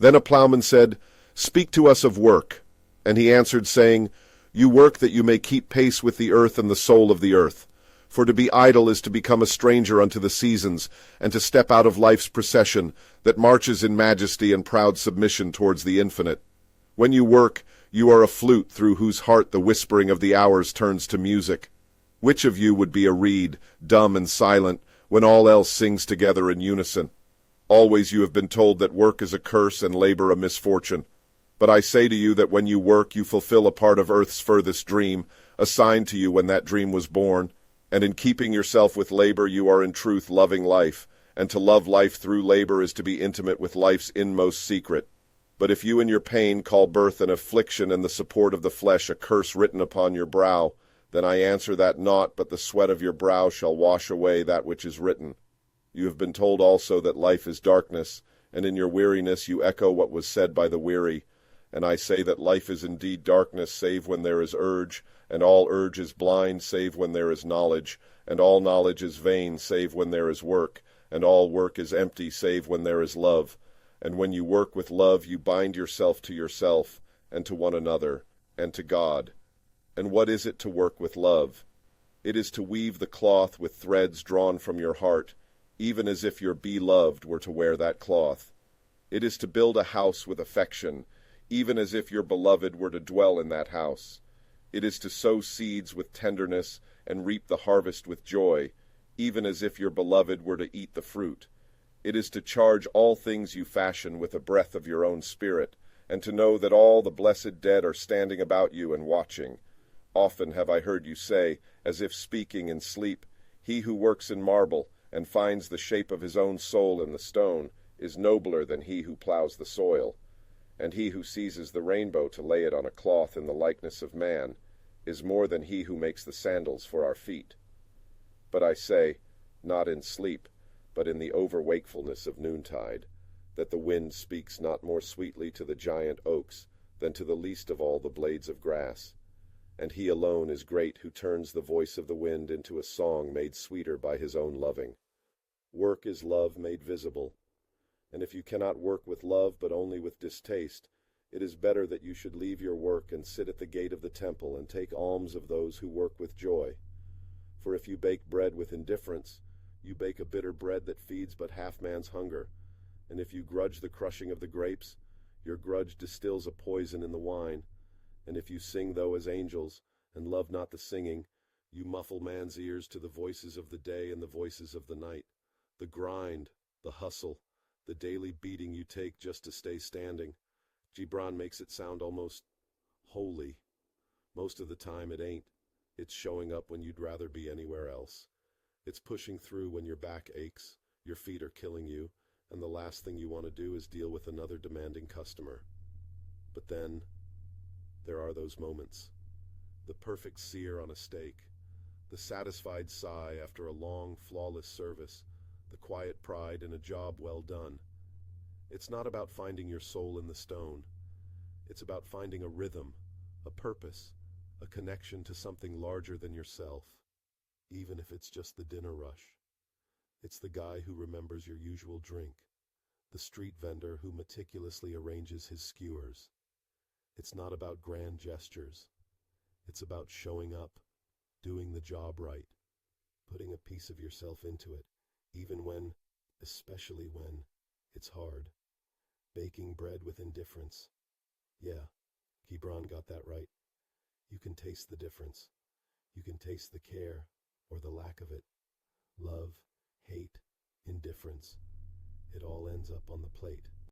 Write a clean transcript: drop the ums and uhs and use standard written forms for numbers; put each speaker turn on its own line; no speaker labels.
Then a plowman said, "Speak to us of work." And he answered, saying, "You work that you may keep pace with the earth and the soul of the earth. For to be idle is to become a stranger unto the seasons, and to step out of life's procession, that marches in majesty and proud submission towards the infinite. When you work, you are a flute through whose heart the whispering of the hours turns to music. Which of you would be a reed, dumb and silent, when all else sings together in unison? Always you have been told that work is a curse and labor a misfortune. But I say to you that when you work, you fulfill a part of earth's furthest dream, assigned to you when that dream was born. And in keeping yourself with labor, you are in truth loving life, and to love life through labor is to be intimate with life's inmost secret. But if you in your pain call birth an affliction and the support of the flesh a curse written upon your brow, then I answer that naught but the sweat of your brow shall wash away that which is written. You have been told also that life is darkness, and in your weariness you echo what was said by the weary. And I say that life is indeed darkness, save when there is urge, and all urge is blind, save when there is knowledge, and all knowledge is vain, save when there is work, and all work is empty, save when there is love. And when you work with love, you bind yourself to yourself, and to one another, and to God. And what is it to work with love? It is to weave the cloth with threads drawn from your heart, even as if your beloved were to wear that cloth. It is to build a house with affection, even as if your beloved were to dwell in that house. It is to sow seeds with tenderness and reap the harvest with joy, even as if your beloved were to eat the fruit. It is to charge all things you fashion with a breath of your own spirit, and to know that all the blessed dead are standing about you and watching. Often have I heard you say, as if speaking in sleep, "He who works in marble, and finds the shape of his own soul in the stone, is nobler than he who plows the soil. And he who seizes the rainbow to lay it on a cloth in the likeness of man, is more than he who makes the sandals for our feet." But I say, not in sleep, but in the over-wakefulness of noontide, that the wind speaks not more sweetly to the giant oaks than to the least of all the blades of grass. And he alone is great who turns the voice of the wind into a song made sweeter by his own loving. Work is love made visible. And if you cannot work with love but only with distaste, it is better that you should leave your work and sit at the gate of the temple and take alms of those who work with joy. For if you bake bread with indifference, you bake a bitter bread that feeds but half man's hunger. And if you grudge the crushing of the grapes, your grudge distills a poison in the wine. And if you sing though as angels, and love not the singing, you muffle man's ears to the voices of the day and the voices of the night. The grind, the hustle, the daily beating you take just to stay standing. Gibran makes it sound almost holy. Most of the time it ain't. It's showing up when you'd rather be anywhere else. It's pushing through when your back aches, your feet are killing you, and the last thing you want to do is deal with another demanding customer. But then, there are those moments. The perfect sear on a steak, the satisfied sigh after a long, flawless service, the quiet pride in a job well done. It's not about finding your soul in the stone. It's about finding a rhythm, a purpose, a connection to something larger than yourself, even if it's just the dinner rush. It's the guy who remembers your usual drink, the street vendor who meticulously arranges his skewers. It's not about grand gestures. It's about showing up, doing the job right, putting a piece of yourself into it, even when, especially when, it's hard. Baking bread with indifference. Yeah, Gibran got that right. You can taste the difference. You can taste the care, or the lack of it. Love, hate, indifference. It all ends up on the plate.